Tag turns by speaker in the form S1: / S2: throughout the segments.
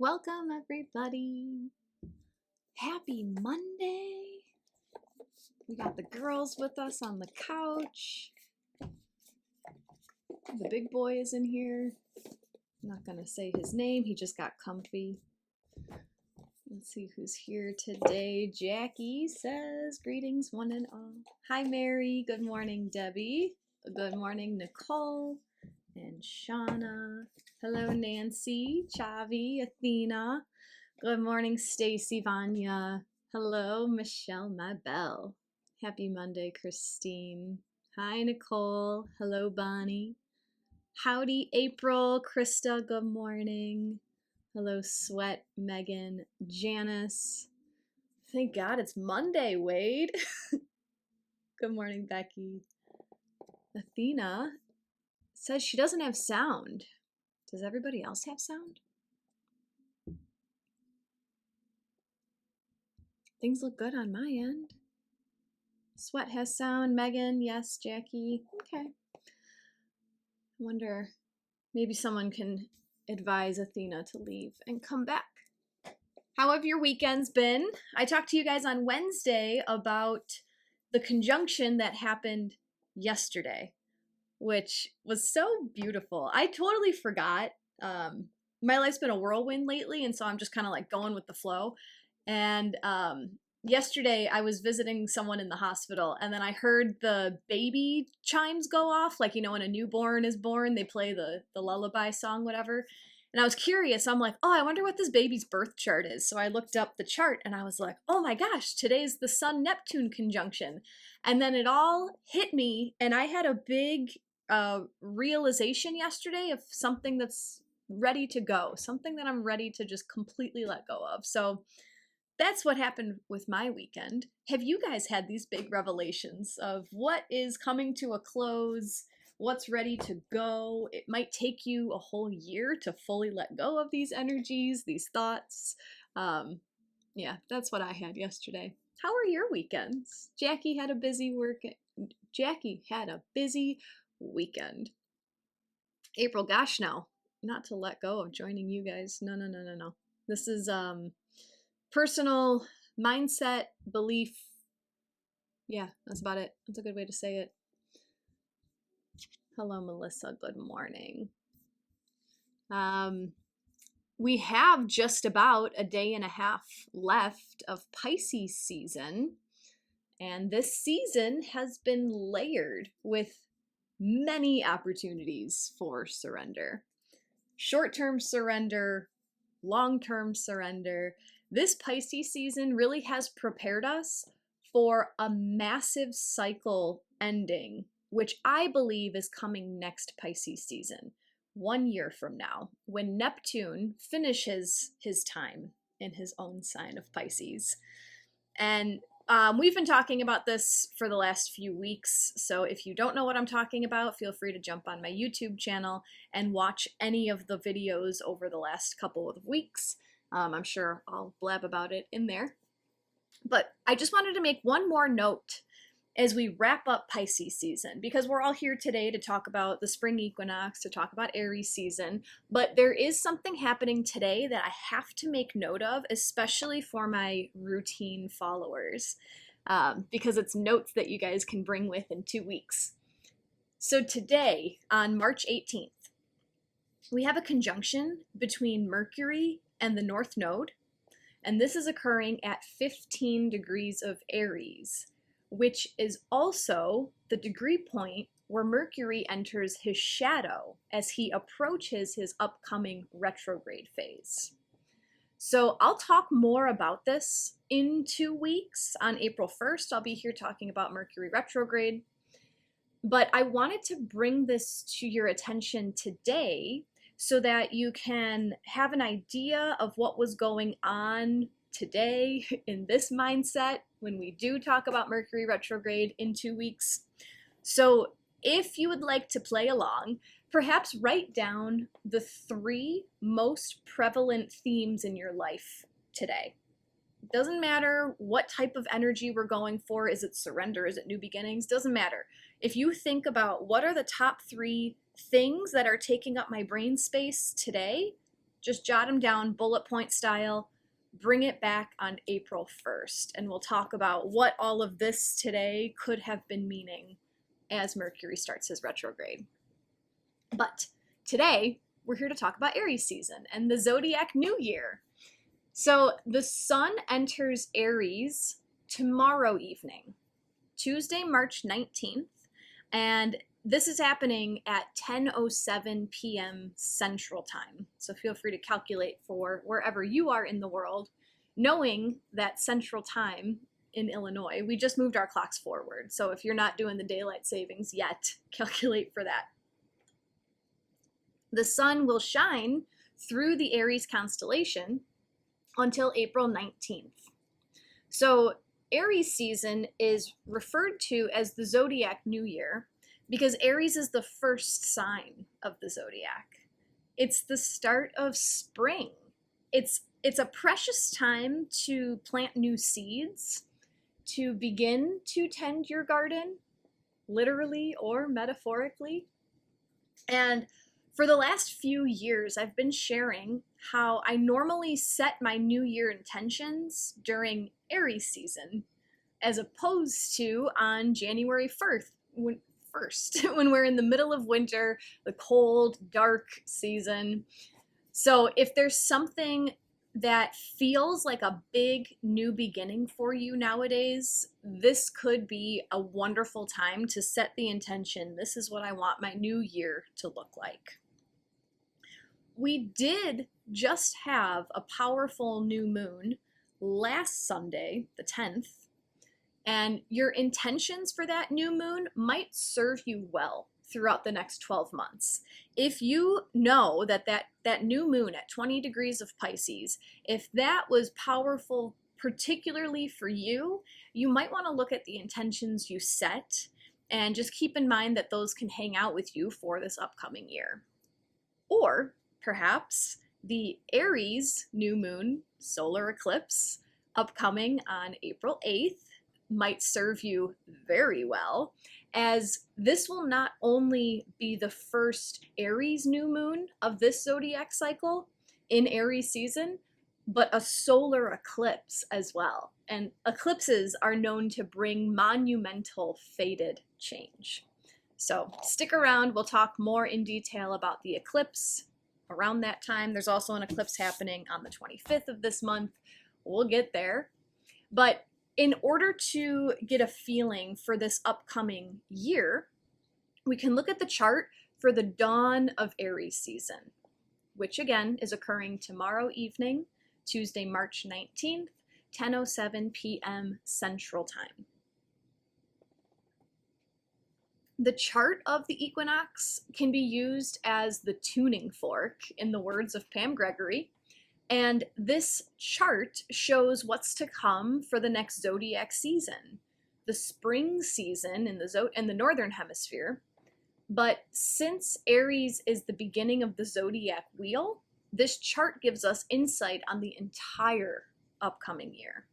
S1: Welcome, everybody. Happy Monday. We got the girls with us on the couch. The big boy is in here. I'm not going to say his name. He just got comfy. Let's see who's here today. Jackie says, greetings, one and all. Hi, Mary. Good morning, Debbie. Good morning, Nicole and Shauna. Hello, Nancy, Chavi, Athena. Good morning, Stacy, Vanya. Hello, Michelle, my belle. Happy Monday, Christine. Hi, Nicole. Hello, Bonnie. Howdy, April. Krista, good morning. Hello, Sweat, Megan, Janice. Thank God it's Monday, Wade. Good morning, Becky. Athena says she doesn't have sound. Does everybody else have sound? Things look good on my end. Sweat has sound. Megan, yes. Jackie, okay. I wonder, maybe someone can advise Athena to leave and come back. How have your weekends been? I talked to you guys on Wednesday about the conjunction that happened yesterday, which was so beautiful. I totally forgot. My life's been a whirlwind lately, and so I'm just kind of like going with the flow. And yesterday I was visiting someone in the hospital, and then I heard the baby chimes go off, like, you know, when a newborn is born, they play the lullaby song, whatever. And I was curious. I'm like, oh, I wonder what this baby's birth chart is. So I looked up the chart and I was like, oh my gosh, today's the Sun-Neptune conjunction. And then it all hit me, and I had a big realization yesterday of something that's ready to go, something that I'm ready to just completely let go of. So that's what happened with my weekend. Have you guys had these big revelations of what is coming to a close, what's ready to go? It might take you a whole year to fully let go of these energies, these thoughts. Yeah, that's what I had yesterday. How are your weekends? Jackie had a busy weekend. April, gosh, no, not to let go of joining you guys. No. This is personal mindset, belief. Yeah, that's about it. That's a good way to say it. Hello, Melissa. Good morning. We have just about a day and a half left of Pisces season, and this season has been layered with many opportunities for surrender. Short-term surrender, long-term surrender. This Pisces season really has prepared us for a massive cycle ending, which I believe is coming next Pisces season, 1 year from now, when Neptune finishes his time in his own sign of Pisces. And we've been talking about this for the last few weeks, so if you don't know what I'm talking about, feel free to jump on my YouTube channel and watch any of the videos over the last couple of weeks. I'm sure I'll blab about it in there. But I just wanted to make one more note as we wrap up Pisces season, because we're all here today to talk about the spring equinox, to talk about Aries season, but there is something happening today that I have to make note of, especially for my routine followers, because it's notes that you guys can bring with in 2 weeks. So today, on March 18th, we have a conjunction between Mercury and the North Node, and this is occurring at 15 degrees of Aries, which is also the degree point where Mercury enters his shadow as he approaches his upcoming retrograde phase. So I'll talk more about this in 2 weeks. On April 1st, I'll be here talking about Mercury retrograde. But I wanted to bring this to your attention today so that you can have an idea of what was going on today in this mindset when we do talk about Mercury retrograde in 2 weeks. So if you would like to play along, perhaps write down the 3 most prevalent themes in your life today. It doesn't matter what type of energy we're going for. Is it surrender? Is it new beginnings? Doesn't matter. If you think about what are the top 3 things that are taking up my brain space today, Just jot them down bullet point style. Bring it back on April 1st, and we'll talk about what all of this today could have been meaning as Mercury starts his retrograde. But today, we're here to talk about Aries season and the Zodiac New Year. So the sun enters Aries tomorrow evening, Tuesday, March 19th, and this is happening at 10:07 p.m. Central Time. So feel free to calculate for wherever you are in the world, knowing that Central Time in Illinois, we just moved our clocks forward. So if you're not doing the daylight savings yet, calculate for that. The sun will shine through the Aries constellation until April 19th. So Aries season is referred to as the Zodiac New Year because Aries is the first sign of the zodiac. It's the start of spring. It's a precious time to plant new seeds, to begin to tend your garden, literally or metaphorically. And for the last few years, I've been sharing how I normally set my New Year intentions during Aries season, as opposed to on January 1st, when we're in the middle of winter, the cold, dark season. So if there's something that feels like a big new beginning for you nowadays, this could be a wonderful time to set the intention. This is what I want my new year to look like. We did just have a powerful new moon last Sunday, the 10th, and your intentions for that new moon might serve you well throughout the next 12 months. If you know that new moon at 20 degrees of Pisces, if that was powerful particularly for you, you might want to look at the intentions you set and just keep in mind that those can hang out with you for this upcoming year. Or perhaps the Aries new moon solar eclipse upcoming on April 8th might serve you very well, as this will not only be the first Aries new moon of this zodiac cycle in Aries season, but a solar eclipse as well. And eclipses are known to bring monumental fated change. So stick around, we'll talk more in detail about the eclipse around that time. There's also an eclipse happening on the 25th of this month. We'll get there. But in order to get a feeling for this upcoming year, we can look at the chart for the dawn of Aries season, which again is occurring tomorrow evening, Tuesday, March 19th, 10:07 p.m. Central Time. The chart of the equinox can be used as the tuning fork, in the words of Pam Gregory. And this chart shows what's to come for the next zodiac season, the spring season in the northern hemisphere. But since Aries is the beginning of the zodiac wheel, this chart gives us insight on the entire upcoming year.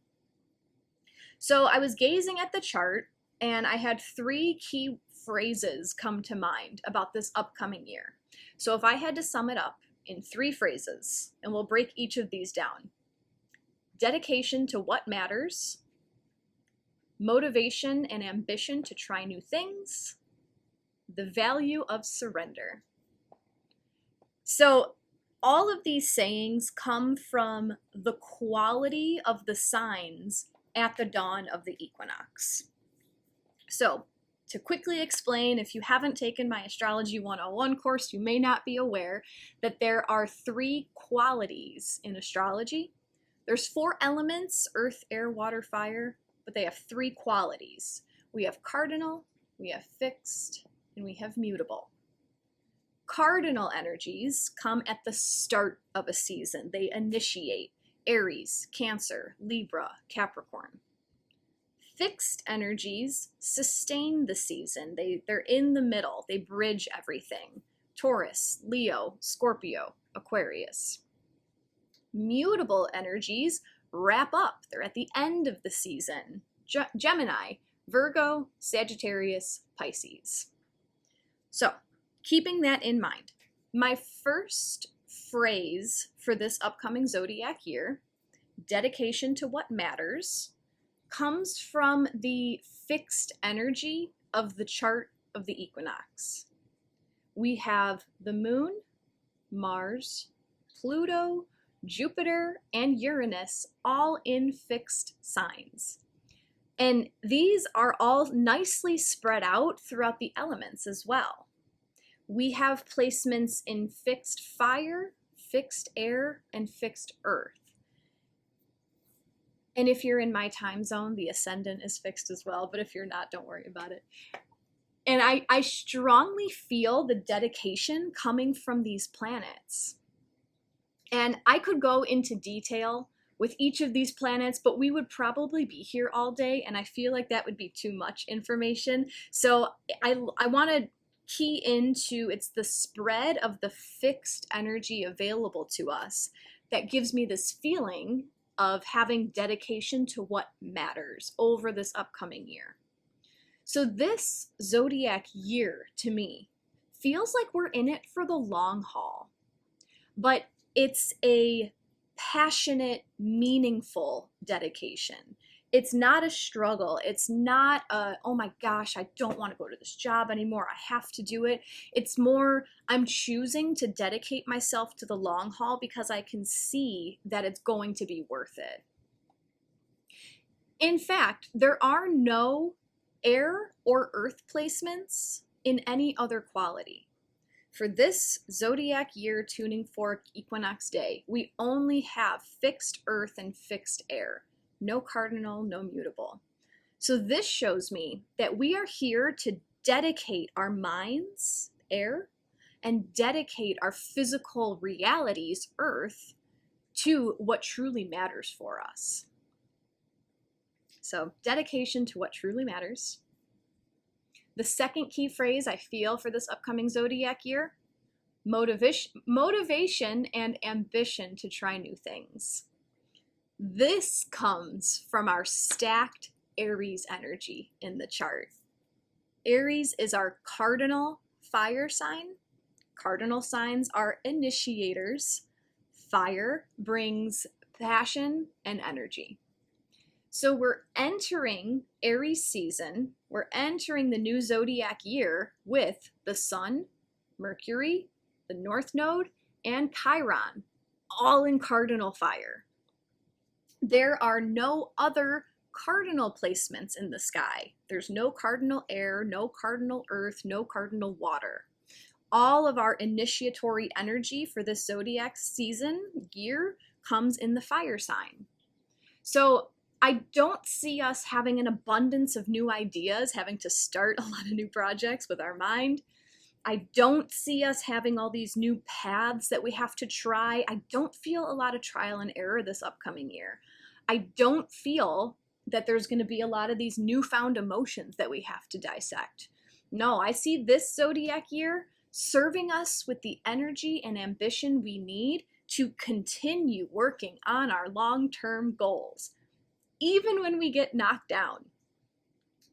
S1: So I was gazing at the chart and I had three key phrases come to mind about this upcoming year. So if I had to sum it up in three phrases, and we'll break each of these down: dedication to what matters, motivation and ambition to try new things, the value of surrender. So all of these sayings come from the quality of the signs at the dawn of the equinox. So to quickly explain, if you haven't taken my Astrology 101 course, you may not be aware that there are three qualities in astrology. There's four elements: earth, air, water, fire, but they have three qualities. We have cardinal, we have fixed, and we have mutable. Cardinal energies come at the start of a season. They initiate: Aries, Cancer, Libra, Capricorn. Fixed energies sustain the season. They're in the middle. They bridge everything: Taurus, Leo, Scorpio, Aquarius. Mutable energies wrap up. They're at the end of the season: Gemini, Virgo, Sagittarius, Pisces. So keeping that in mind, my first phrase for this upcoming zodiac year, dedication to what matters, comes from the fixed energy of the chart of the equinox. We have the moon, Mars, Pluto, Jupiter, and Uranus all in fixed signs. And these are all nicely spread out throughout the elements as well. We have placements in fixed fire, fixed air, and fixed earth. And if you're in my time zone, the ascendant is fixed as well, but if you're not, don't worry about it. And I strongly feel the dedication coming from these planets. And I could go into detail with each of these planets, but we would probably be here all day, and I feel like that would be too much information. So I want to key into, it's the spread of the fixed energy available to us that gives me this feeling of having dedication to what matters over this upcoming year. So this zodiac year, to me, feels like we're in it for the long haul, but it's a passionate, meaningful dedication. It's not a struggle. It's not a, oh my gosh, I don't want to go to this job anymore. I have to do it. It's more, I'm choosing to dedicate myself to the long haul because I can see that it's going to be worth it. In fact, there are no air or earth placements in any other quality. For this zodiac year tuning fork equinox day, we only have fixed earth and fixed air. No cardinal, no mutable. So this shows me that we are here to dedicate our minds, air, and dedicate our physical realities, earth, to what truly matters for us. So dedication to what truly matters. The second key phrase I feel for this upcoming zodiac year, motivation and ambition to try new things. This comes from our stacked Aries energy in the chart. Aries is our cardinal fire sign. Cardinal signs are initiators. Fire brings passion and energy. So we're entering Aries season. We're entering the new zodiac year with the Sun, Mercury, the North Node, and Chiron, all in cardinal fire. There are no other cardinal placements in the sky. There's no cardinal air, no cardinal earth, no cardinal water. All of our initiatory energy for this zodiac season, year, comes in the fire sign. So I don't see us having an abundance of new ideas, having to start a lot of new projects with our mind. I don't see us having all these new paths that we have to try. I don't feel a lot of trial and error this upcoming year. I don't feel that there's going to be a lot of these newfound emotions that we have to dissect. No, I see this zodiac year serving us with the energy and ambition we need to continue working on our long-term goals, even when we get knocked down.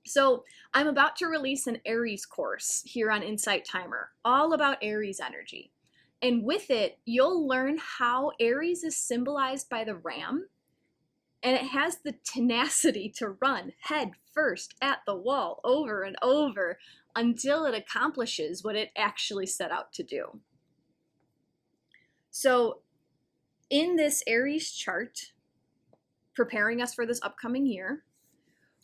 S1: So I'm about to release an Aries course here on Insight Timer, all about Aries energy. And with it, you'll learn how Aries is symbolized by the ram, and it has the tenacity to run head first at the wall over and over until it accomplishes what it actually set out to do. So in this Aries chart, preparing us for this upcoming year,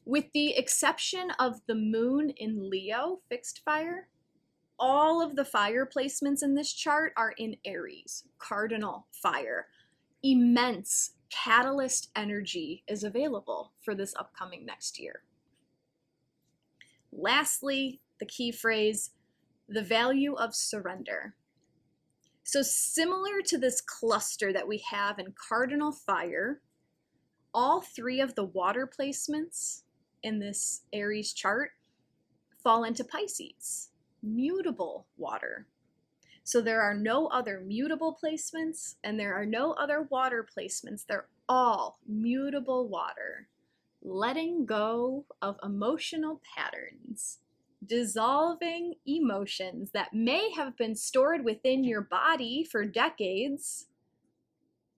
S1: with the exception of the moon in Leo, fixed fire, all of the fire placements in this chart are in Aries, cardinal fire. Immense catalyst energy is available for this upcoming next year. Lastly, the key phrase, the value of surrender. So similar to this cluster that we have in cardinal fire, all three of the water placements in this Aries chart fall into Pisces, mutable water. So there are no other mutable placements and there are no other water placements. They're all mutable water, letting go of emotional patterns. dissolving emotions that may have been stored within your body for decades.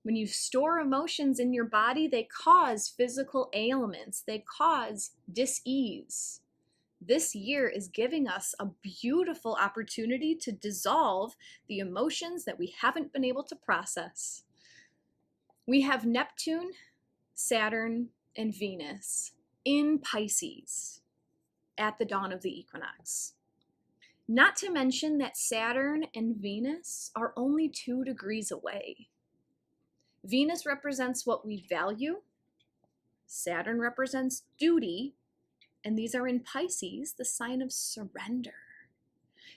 S1: When you store emotions in your body, they cause physical ailments, they cause dis-ease. This year is giving us a beautiful opportunity to dissolve the emotions that we haven't been able to process. We have Neptune, Saturn, and Venus in Pisces at the dawn of the equinox. Not to mention that Saturn and Venus are only 2 degrees away. Venus represents what we value, Saturn represents duty, and these are in Pisces, the sign of surrender.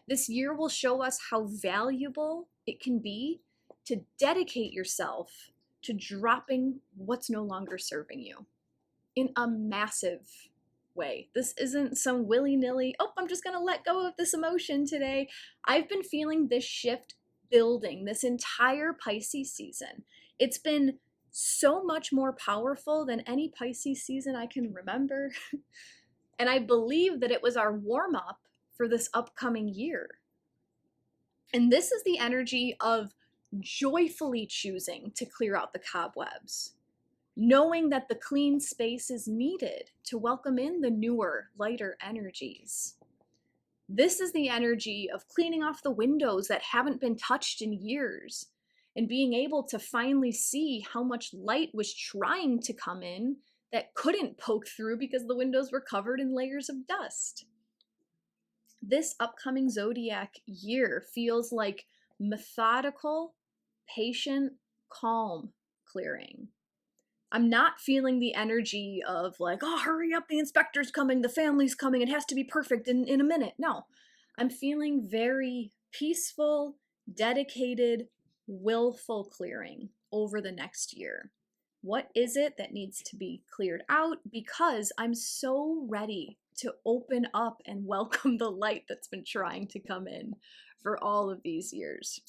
S1: This year will show us how valuable it can be to dedicate yourself to dropping what's no longer serving you in a massive way. This isn't some willy-nilly, oh, I'm just gonna let go of this emotion today. I've been feeling this shift building this entire Pisces season. It's been so much more powerful than any Pisces season I can remember. And I believe that it was our warm-up for this upcoming year. And this is the energy of joyfully choosing to clear out the cobwebs, knowing that the clean space is needed to welcome in the newer, lighter energies. This is the energy of cleaning off the windows that haven't been touched in years and being able to finally see how much light was trying to come in that couldn't poke through because the windows were covered in layers of dust. This upcoming zodiac year feels like methodical, patient, calm clearing. I'm not feeling the energy of like, oh, hurry up, the inspector's coming, the family's coming, it has to be perfect in a minute. No, I'm feeling very peaceful, dedicated, willful clearing over the next year. What is it that needs to be cleared out? Because I'm so ready to open up and welcome the light that's been trying to come in for all of these years.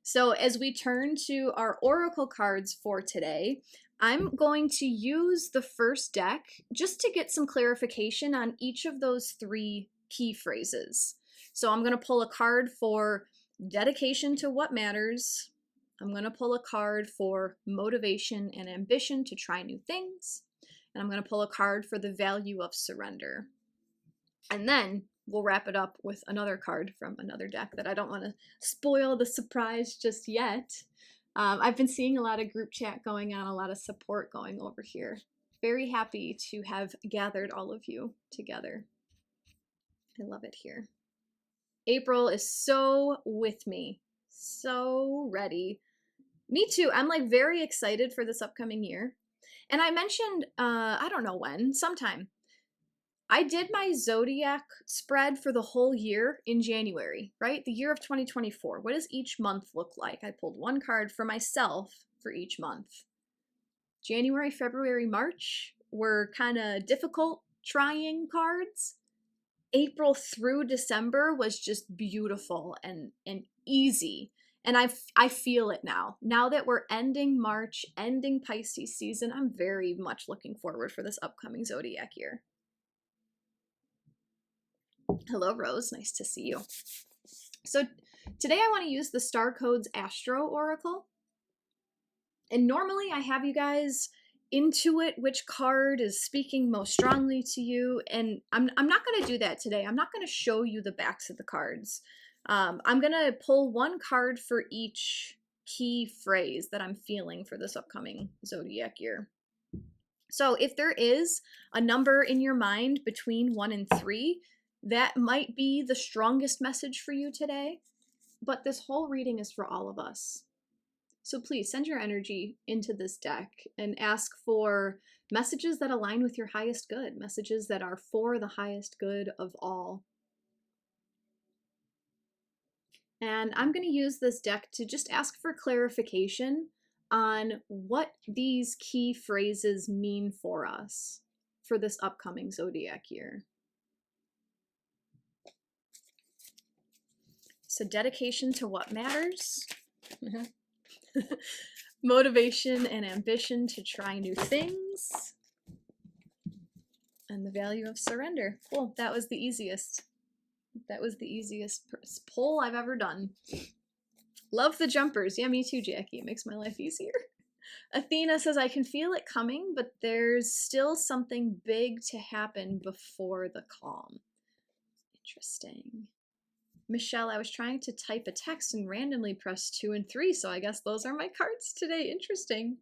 S1: So as we turn to our oracle cards for today, I'm going to use the first deck just to get some clarification on each of those 3 key phrases. So I'm going to pull a card for dedication to what matters. I'm going to pull a card for motivation and ambition to try new things. And I'm going to pull a card for the value of surrender. And then we'll wrap it up with another card from another deck that I don't want to spoil the surprise just yet. I've been seeing a lot of group chat going on, a lot of support going over here. Very happy to have gathered all of you together. I love it here. April is so with me, so ready. Me too. I'm like very excited for this upcoming year. And I mentioned, I don't know when, sometime, I did my Zodiac spread for the whole year in January, right? The year of 2024. What does each month look like? I pulled one card for myself for each month. January, February, March were kind of difficult, trying cards. April through December was just beautiful and easy. And I feel it now. Now that we're ending March, ending Pisces season, I'm very much looking forward for this upcoming Zodiac year. Hello, Rose. Nice to see you. So today I want to use the Star Codes Astro Oracle. And normally I have you guys intuit which card is speaking most strongly to you. And I'm not going to do that today. I'm not going to show you the backs of the cards. I'm going to pull one card for each key phrase that I'm feeling for this upcoming Zodiac year. So if there is a number in your mind between 1 and 3, that might be the strongest message for you today, but this whole reading is for all of us. So please send your energy into this deck and ask for messages that align with your highest good, messages that are for the highest good of all. And I'm going to use this deck to just ask for clarification on what these key phrases mean for us for this upcoming Zodiac year. So dedication to what matters, motivation and ambition to try new things, And the value of surrender. Cool. That was the easiest. That was the easiest poll I've ever done. Love the jumpers. Yeah, me too, Jackie. It makes my life easier. Athena says, I can feel it coming, but there's still something big to happen before the calm. Interesting. Michelle, I was trying to type a text and randomly pressed 2 and 3, so I guess those are my cards today. Interesting.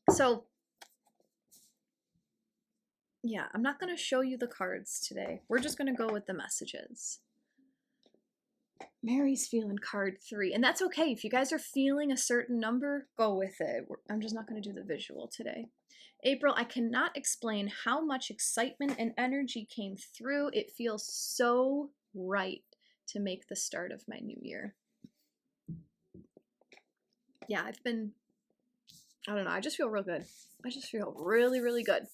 S1: So, yeah, I'm not going to show you the cards today. We're just going to go with the messages. Mary's feeling card 3, and that's okay. If you guys are feeling a certain number, go with it. I'm just not going to do the visual today. April, I cannot explain how much excitement and energy came through. It feels so right to make the start of my new year. Yeah, I don't know, I just feel real good. I just feel really, really good.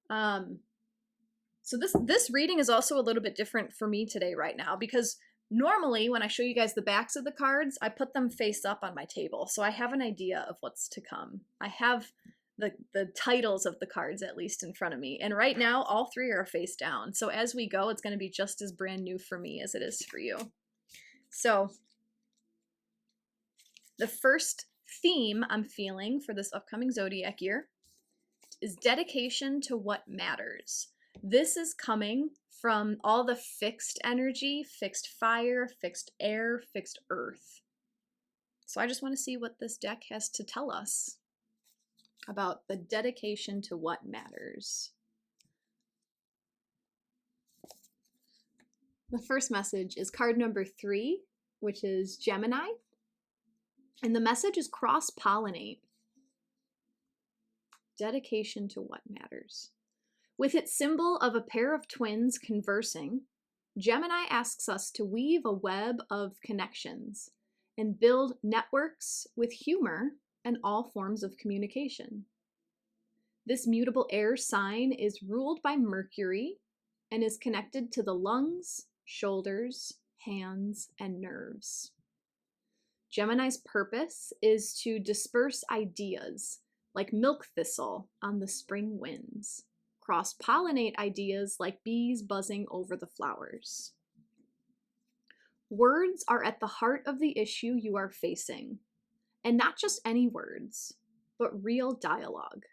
S1: So this reading is also a little bit different for me today right now, because normally when I show you guys the backs of the cards, I put them face up on my table, so I have an idea of what's to come. I have the titles of the cards at least in front of me, and right now all 3 are face down, so as we go it's going to be just as brand new for me as it is for you. So the first theme I'm feeling for this upcoming zodiac year is dedication to what matters. This is coming from all the fixed energy, fixed fire, fixed air, fixed earth. So I just want to see what this deck has to tell us about the dedication to what matters. The first message is card number 3, which is Gemini. And the message is cross-pollinate. Dedication to what matters. With its symbol of a pair of twins conversing, Gemini asks us to weave a web of connections and build networks with humor and all forms of communication. This mutable air sign is ruled by Mercury and is connected to the lungs, shoulders, hands, and nerves. Gemini's purpose is to disperse ideas like milk thistle on the spring winds, cross-pollinate ideas like bees buzzing over the flowers. Words are at the heart of the issue you are facing, and not just any words, but real dialogue.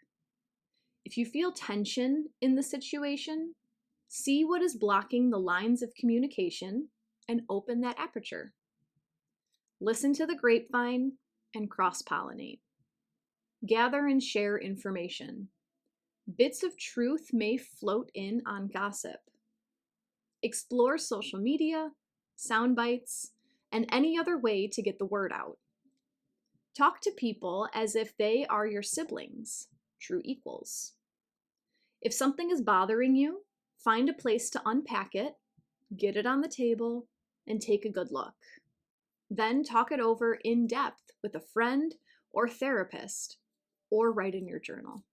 S1: If you feel tension in the situation, see what is blocking the lines of communication and open that aperture. Listen to the grapevine and cross-pollinate. Gather and share information. Bits of truth may float in on gossip. Explore social media, sound bites, and any other way to get the word out. Talk to people as if they are your siblings, true equals. If something is bothering you, find a place to unpack it, get it on the table, and take a good look. Then talk it over in depth with a friend or therapist, or write in your journal.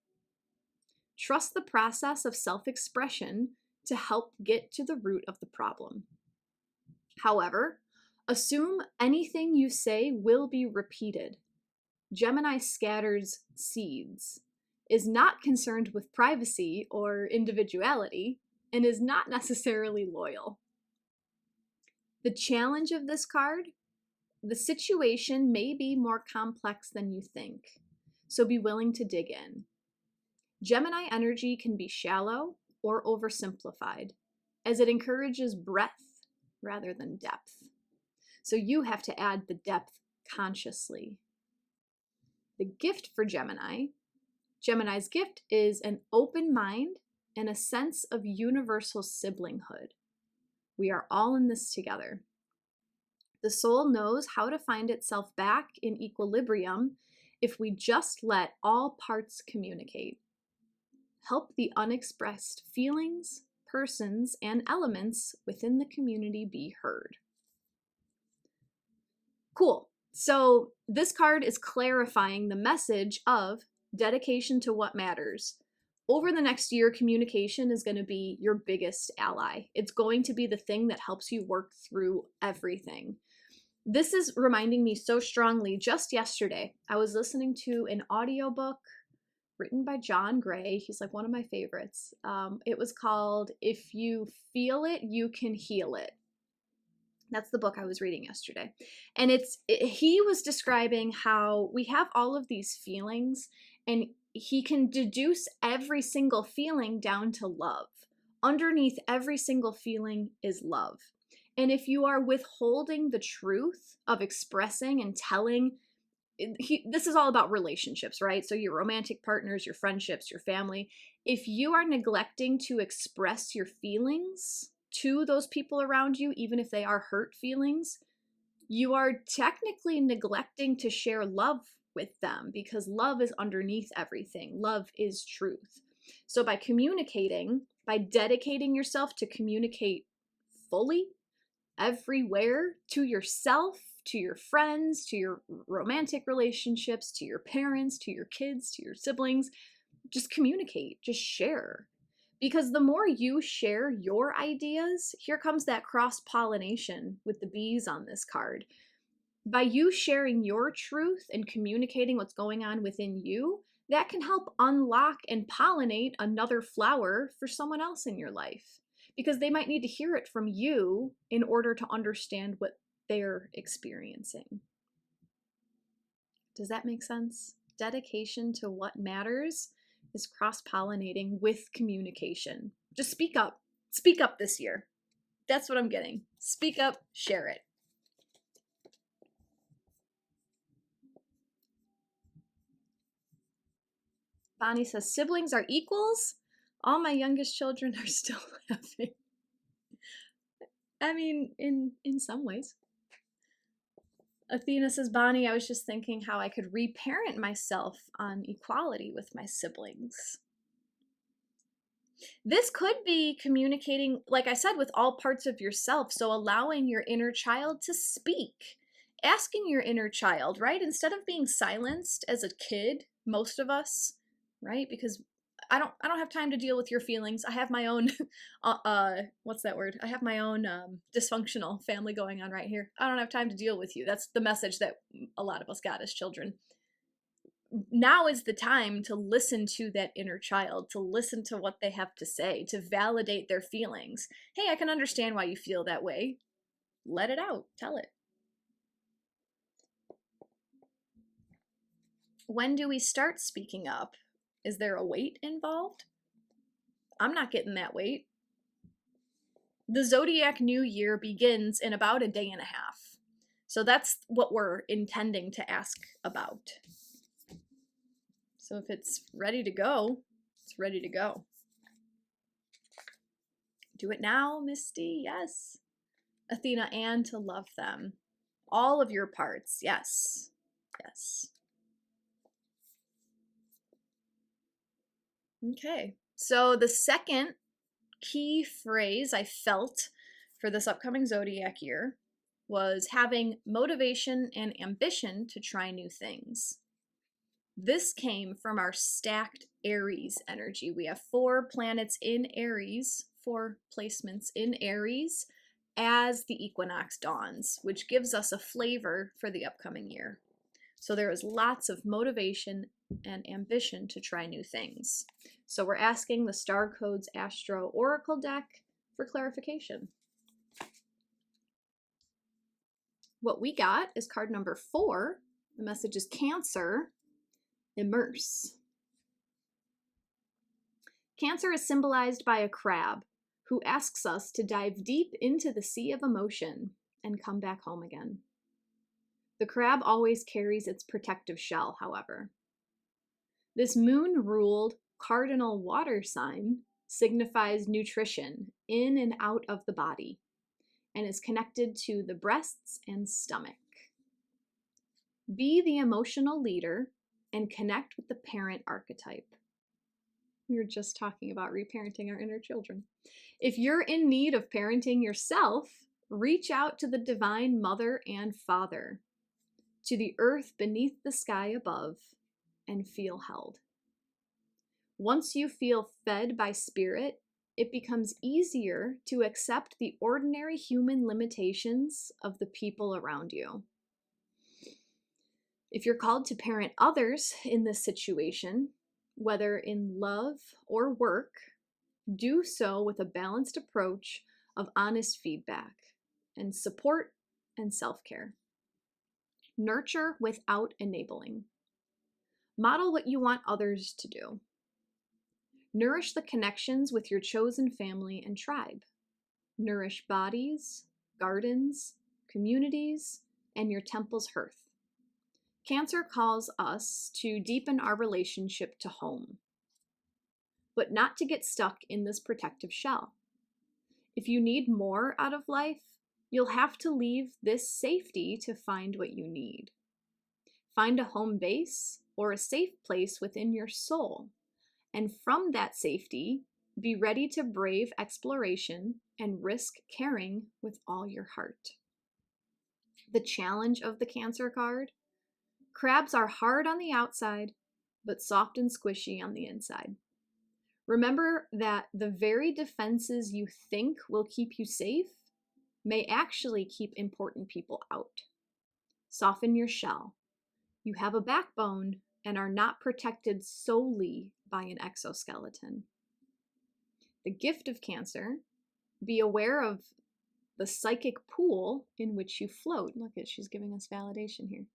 S1: Trust the process of self-expression to help get to the root of the problem. However, assume anything you say will be repeated. Gemini scatters seeds, is not concerned with privacy or individuality, and is not necessarily loyal. The challenge of this card: the situation may be more complex than you think, so be willing to dig in. Gemini energy can be shallow or oversimplified, as it encourages breadth rather than depth. So you have to add the depth consciously. The gift for Gemini's gift is an open mind and a sense of universal siblinghood. We are all in this together. The soul knows how to find itself back in equilibrium if we just let all parts communicate. Help the unexpressed feelings, persons, and elements within the community be heard. Cool. So this card is clarifying the message of dedication to what matters. Over the next year, communication is going to be your biggest ally. It's going to be the thing that helps you work through everything. This is reminding me so strongly. Just yesterday, I was listening to an audiobook written by John Gray. He's like one of my favorites. It was called If You Feel It, You Can Heal It. That's the book I was reading yesterday. And he was describing how we have all of these feelings, and he can deduce every single feeling down to love. Underneath every single feeling is love. And if you are withholding the truth of expressing and telling, this is all about relationships, right? So your romantic partners, your friendships, your family. If you are neglecting to express your feelings to those people around you, even if they are hurt feelings, you are technically neglecting to share love with them, because love is underneath everything. Love is truth. So by communicating, by dedicating yourself to communicate fully, everywhere, to yourself, to your friends, to your romantic relationships, to your parents, to your kids, to your siblings, just communicate, just share. Because the more you share your ideas, here comes that cross-pollination with the bees on this card. By you sharing your truth and communicating what's going on within you, that can help unlock and pollinate another flower for someone else in your life. Because they might need to hear it from you in order to understand what they're experiencing. Does that make sense? Dedication to what matters is cross-pollinating with communication. Just speak up. Speak up this year. That's what I'm getting. Speak up, share it. Bonnie says, siblings are equals? All my youngest children are still laughing. I mean, in some ways. Athena says, Bonnie, I was just thinking how I could reparent myself on equality with my siblings. This could be communicating, like I said, with all parts of yourself. So allowing your inner child to speak, asking your inner child, right? Instead of being silenced as a kid, most of us, right? Because I don't have time to deal with your feelings. I have my own, what's that word? I have my own dysfunctional family going on right here. I don't have time to deal with you. That's the message that a lot of us got as children. Now is the time to listen to that inner child, to listen to what they have to say, to validate their feelings. Hey, I can understand why you feel that way. Let it out. Tell it. When do we start speaking up? Is there a weight involved? I'm not getting that weight. The Zodiac New Year begins in about a day and a half. So that's what we're intending to ask about. So if it's ready to go, it's ready to go. Do it now, Misty. Yes. Athena, and to love them. All of your parts. Yes. Yes. Okay. So the second key phrase I felt for this upcoming zodiac year was having motivation and ambition to try new things. This came from our stacked Aries energy. We have 4 planets in Aries, 4 placements in Aries as the equinox dawns, which gives us a flavor for the upcoming year. So there is lots of motivation and ambition to try new things. So we're asking the Star Codes Astro Oracle deck for clarification. What we got is card number 4. The message is Cancer, immerse. Cancer is symbolized by a crab who asks us to dive deep into the sea of emotion and come back home again. The crab always carries its protective shell, however. This moon-ruled cardinal water sign signifies nutrition in and out of the body and is connected to the breasts and stomach. Be the emotional leader and connect with the parent archetype. We were just talking about reparenting our inner children. If you're in need of parenting yourself, reach out to the divine mother and father, to the earth beneath the sky above, and feel held. Once you feel fed by spirit, it becomes easier to accept the ordinary human limitations of the people around you. If you're called to parent others in this situation, Whether in love or work, do so with a balanced approach of honest feedback and support and self-care. Nurture without enabling. Model what you want others to do. Nourish the connections with your chosen family and tribe. Nourish bodies, gardens, communities, and your temple's hearth. Cancer calls us to deepen our relationship to home, but not to get stuck in this protective shell. If you need more out of life, you'll have to leave this safety to find what you need. Find a home base or a safe place within your soul, and from that safety, be ready to brave exploration and risk caring with all your heart. The challenge of the Cancer card: crabs are hard on the outside, but soft and squishy on the inside. Remember that the very defenses you think will keep you safe may actually keep important people out. Soften your shell. You have a backbone and are not protected solely by an exoskeleton. The gift of Cancer: be aware of the psychic pool in which you float. Look at, she's giving us validation here.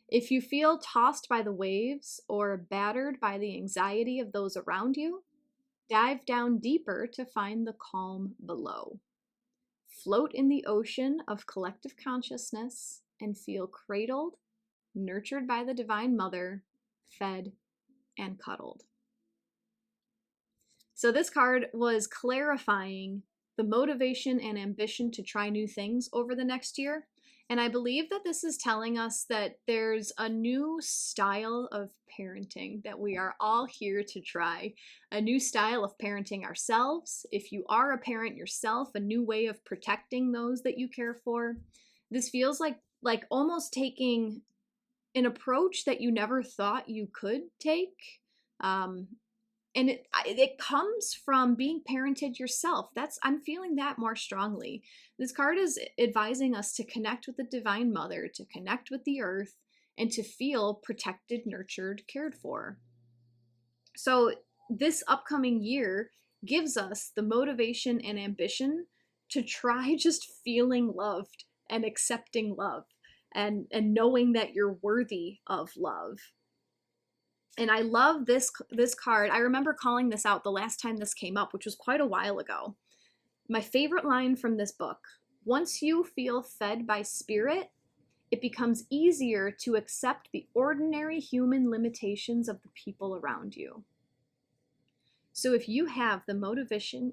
S1: If you feel tossed by the waves or battered by the anxiety of those around you, dive down deeper to find the calm below. Float in the ocean of collective consciousness and feel cradled, nurtured by the Divine Mother, fed, and cuddled. So this card was clarifying the motivation and ambition to try new things over the next year. And I believe that this is telling us that there's a new style of parenting that we are all here to try. A new style of parenting ourselves. If you are a parent yourself, a new way of protecting those that you care for. This feels like almost taking an approach that you never thought you could take. And it comes from being parented yourself. I'm feeling that more strongly. This card is advising us to connect with the Divine Mother, to connect with the earth, and to feel protected, nurtured, cared for. So this upcoming year gives us the motivation and ambition to try just feeling loved and accepting love and knowing that you're worthy of love. And I love this card. I remember calling this out the last time this came up, which was quite a while ago. My favorite line from this book: once you feel fed by spirit, it becomes easier to accept the ordinary human limitations of the people around you. So if you have the motivation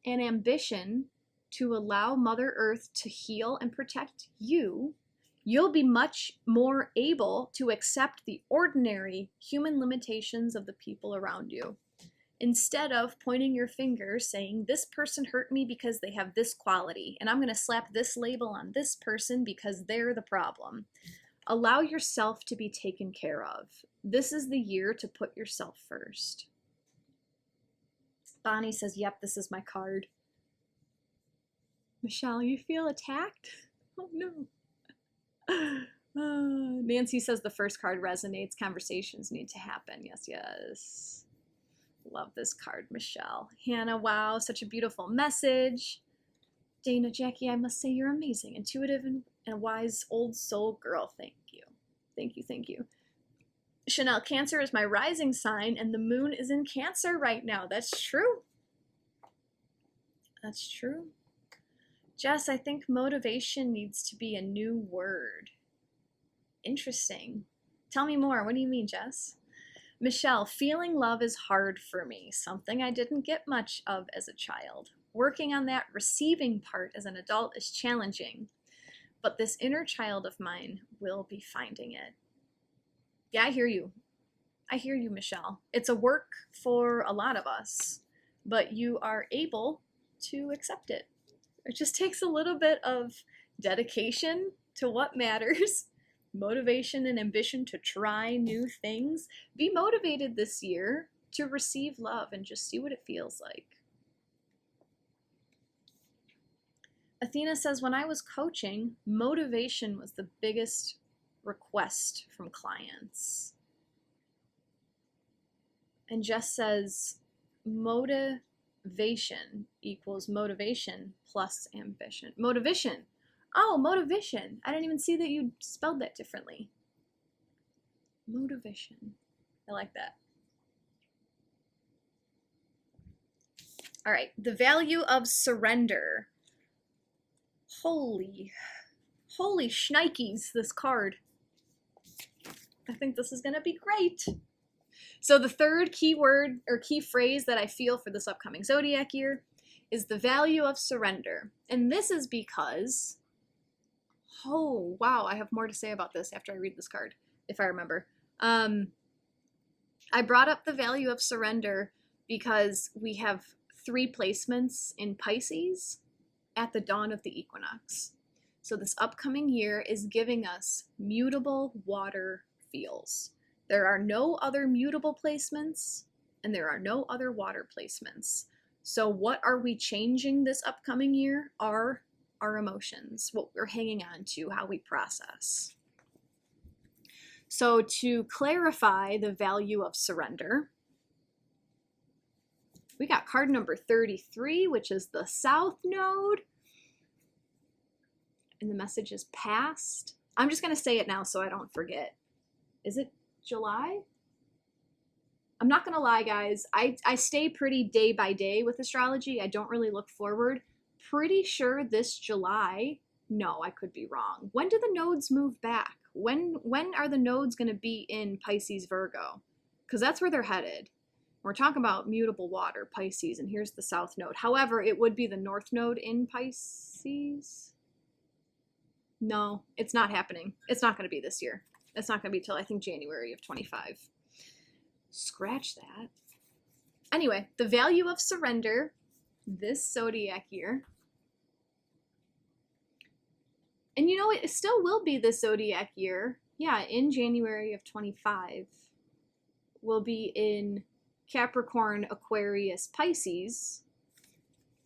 S1: and ambition to allow Mother Earth to heal and protect you, you'll be much more able to accept the ordinary human limitations of the people around you. Instead of pointing your finger saying, this person hurt me because they have this quality, and I'm going to slap this label on this person because they're the problem. Allow yourself to be taken care of. This is the year to put yourself first. Bonnie says, yep, this is my card. Michelle, you feel attacked? Oh no. Nancy says the first card resonates. Conversations need to happen. Yes, yes. Love this card, Michelle. Hannah, wow, such a beautiful message. Dana, Jackie, I must say you're amazing. Intuitive and wise old soul girl. Thank you. Thank you, thank you. Chanel, Cancer is my rising sign and the moon is in Cancer right now. That's true. That's true. Jess, I think motivation needs to be a new word. Interesting. Tell me more. What do you mean, Jess? Michelle, feeling love is hard for me, something I didn't get much of as a child. Working on that receiving part as an adult is challenging, but this inner child of mine will be finding it. Yeah, I hear you. I hear you, Michelle. It's a work for a lot of us, but you are able to accept it. It just takes a little bit of dedication to what matters, motivation and ambition to try new things. Be motivated this year to receive love and just see what it feels like. Athena says, when I was coaching, motivation was the biggest request from clients. And Jess says motivation equals motivation plus ambition. Motivation. Oh, motivation. I didn't even see that you spelled that differently. Motivation. I like that. All right, the value of surrender. Holy shnikes, this card. I think this is gonna be great. So the third keyword or key phrase that I feel for this upcoming zodiac year is the value of surrender. And this is because, oh wow, I have more to say about this after I read this card, if I remember. I brought up the value of surrender because we have 3 placements in Pisces at the dawn of the equinox. So this upcoming year is giving us mutable water feels. There are no other mutable placements and there are no other water placements. So what are we changing this upcoming year are our emotions, what we're hanging on to, how we process. So to clarify the value of surrender, we got card number 33, which is the South Node. And the message is past. I'm just going to say it now so I don't forget. Is it July? I'm not going to lie, guys. I stay pretty day by day with astrology. I don't really look forward. Pretty sure this July. No, I could be wrong. When do the nodes move back? When are the nodes going to be in Pisces, Virgo? Because that's where they're headed. We're talking about mutable water, Pisces, and here's the South Node. However, it would be the North Node in Pisces. No, it's not happening. It's not going to be this year. It's not going to be till I think January of 25. Scratch that. Anyway, the value of surrender this zodiac year. And you know, it still will be this zodiac year. Yeah, in January of 25. We'll be in Capricorn, Aquarius, Pisces.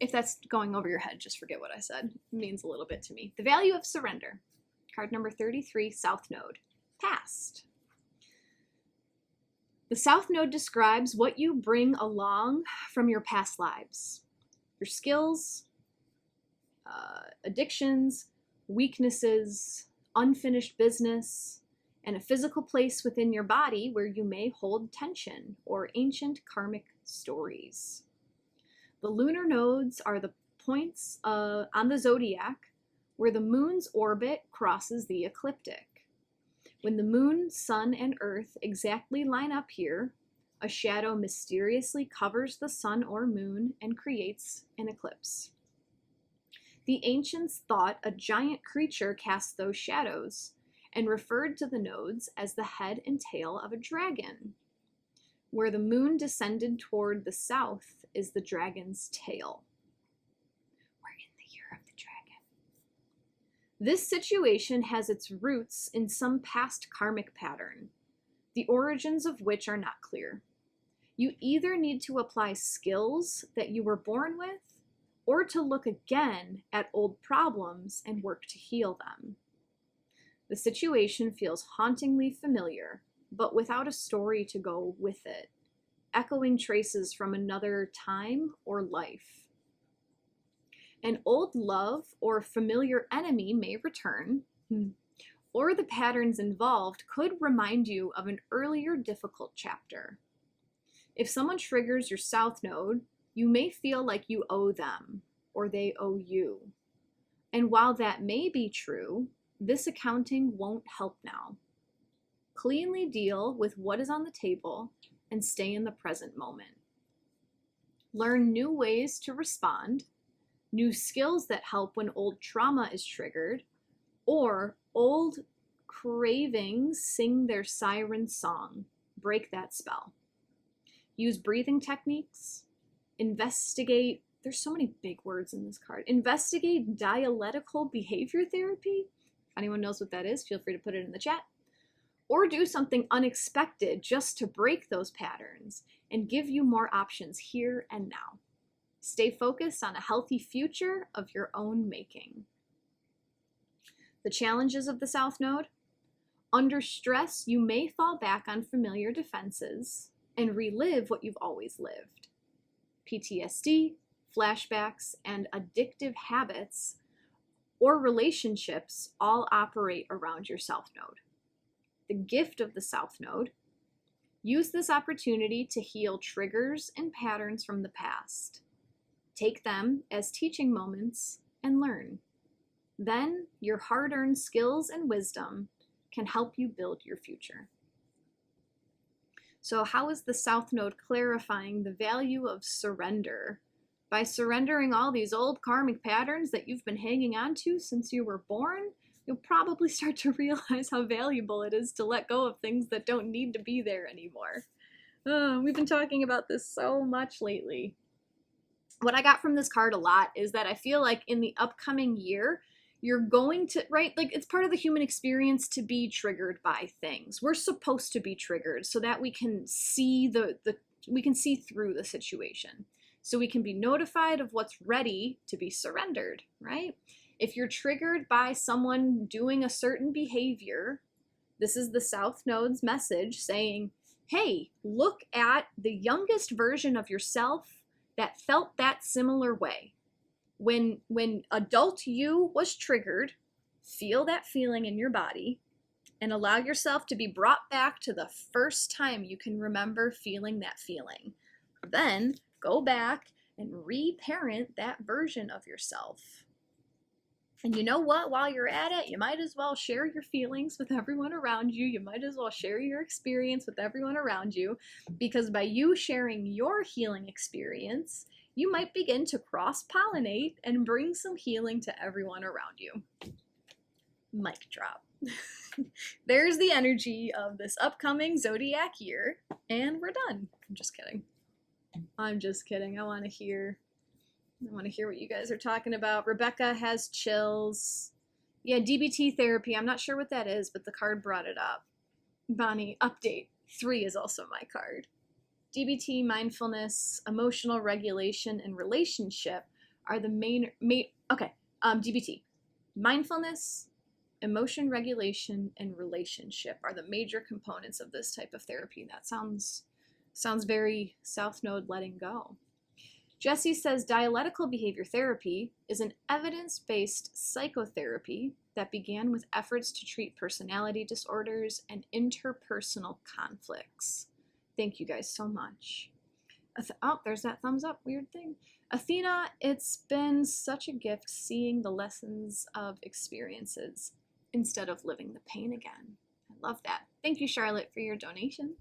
S1: If that's going over your head, just forget what I said. It means a little bit to me. The value of surrender. Card number 33, South Node. Past. The South Node describes what you bring along from your past lives. Your skills, addictions, weaknesses, unfinished business, and a physical place within your body where you may hold tension or ancient karmic stories. The lunar nodes are the points on the zodiac where the moon's orbit crosses the ecliptic. When the moon, sun, and earth exactly line up here, a shadow mysteriously covers the sun or moon and creates an eclipse. The ancients thought a giant creature cast those shadows and referred to the nodes as the head and tail of a dragon. Where the moon descended toward the south is the dragon's tail. We're in the year of the dragon. This situation has its roots in some past karmic pattern, the origins of which are not clear. You either need to apply skills that you were born with, or to look again at old problems and work to heal them. The situation feels hauntingly familiar, but without a story to go with it, echoing traces from another time or life. An old love or familiar enemy may return, or the patterns involved could remind you of an earlier difficult chapter. If someone triggers your South Node, you may feel like you owe them, or they owe you. And while that may be true, this accounting won't help now. Cleanly deal with what is on the table and stay in the present moment. Learn new ways to respond, new skills that help when old trauma is triggered, or old cravings sing their siren song. Break that spell. Use breathing techniques. Investigate, there's so many big words in this card. Investigate dialectical behavior therapy. If anyone knows what that is, feel free to put it in the chat. Or do something unexpected just to break those patterns and give you more options here and now. Stay focused on a healthy future of your own making. The challenges of the South Node. Under stress, you may fall back on familiar defenses. and relive what you've always lived. PTSD, flashbacks, and addictive habits or relationships all operate around your South Node. The gift of the South Node: use this opportunity to heal triggers and patterns from the past. Take them as teaching moments and learn. Then your hard-earned skills and wisdom can help you build your future. So how is the South Node clarifying the value of surrender? By surrendering all these old karmic patterns that you've been hanging on to since you were born, you'll probably start to realize how valuable it is to let go of things that don't need to be there anymore. We've been talking about this so much lately. What I got from this card a lot is that I feel like in the upcoming year, you're going to, right? Like, it's part of the human experience to be triggered by things. We're supposed to be triggered so that we can see we can see through the situation. So we can be notified of what's ready to be surrendered, right? If you're triggered by someone doing a certain behavior, this is the South Node's message saying, hey, look at the youngest version of yourself that felt that similar way. When adult you was triggered, feel that feeling in your body and allow yourself to be brought back to the first time you can remember feeling that feeling. Then go back and reparent that version of yourself. And you know what? While you're at it, you might as well share your feelings with everyone around you. You might as well share your experience with everyone around you, because by you sharing your healing experience, you might begin to cross-pollinate and bring some healing to everyone around you. Mic drop. There's the energy of this upcoming Zodiac year, and we're done. I'm just kidding. I'm just kidding. I want to hear what you guys are talking about. Rebecca has chills. Yeah, DBT therapy. I'm not sure what that is, but the card brought it up. Bonnie, update. 3 is also my card. DBT, mindfulness, emotional regulation, and relationship are the main DBT. Mindfulness, emotion regulation, and relationship are the major components of this type of therapy. That sounds very South Node letting go. Jessie says dialectical behavior therapy is an evidence-based psychotherapy that began with efforts to treat personality disorders and interpersonal conflicts. Thank you guys so much. Oh, there's that thumbs up, weird thing. Athena, it's been such a gift seeing the lessons of experiences instead of living the pain again. I love that. Thank you, Charlotte, for your donation.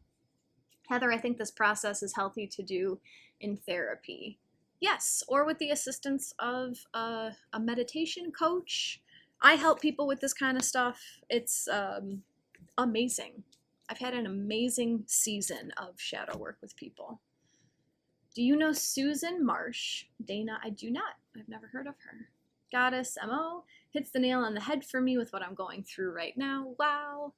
S1: Heather, I think this process is healthy to do in therapy. Yes, or with the assistance of a meditation coach. I help people with this kind of stuff. It's amazing. I've had an amazing season of shadow work with people. Do you know Susan Marsh? Dana, I do not. I've never heard of her. Goddess MO hits the nail on the head for me with what I'm going through right now. Wow.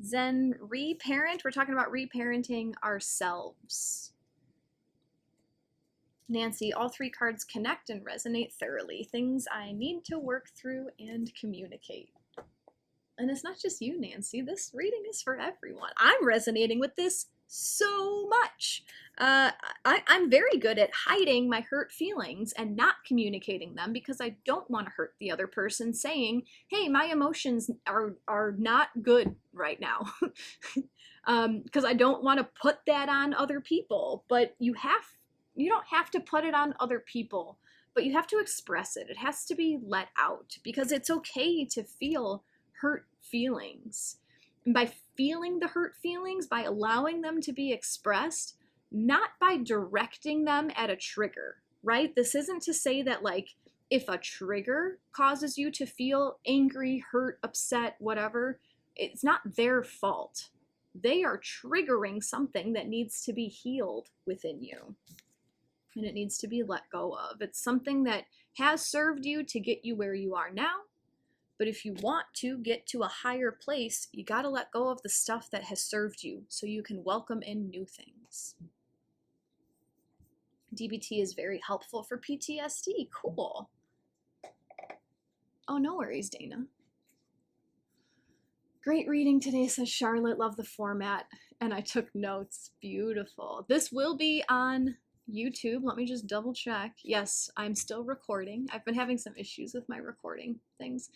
S1: Zen, reparent. We're talking about reparenting ourselves. Nancy, all 3 cards connect and resonate thoroughly. Things I need to work through and communicate. And it's not just you, Nancy. This reading is for everyone. I'm resonating with this so much. I'm very good at hiding my hurt feelings and not communicating them because I don't want to hurt the other person, saying, hey, my emotions are not good right now. Because I don't want to put that on other people. But you don't have to put it on other people, but you have to express it. It has to be let out because it's okay to feel hurt feelings. And by feeling the hurt feelings, by allowing them to be expressed, not by directing them at a trigger, right? This isn't to say that, like, if a trigger causes you to feel angry, hurt, upset, whatever, it's not their fault. They are triggering something that needs to be healed within you. And it needs to be let go of. It's something that has served you to get you where you are now. But if you want to get to a higher place, you got to let go of the stuff that has served you so you can welcome in new things. DBT is very helpful for PTSD. Cool. Oh, no worries, Dana. Great reading today, says Charlotte. Love the format. And I took notes. Beautiful. This will be on YouTube. Let me just double check. Yes, I'm still recording. I've been having some issues with my recording things.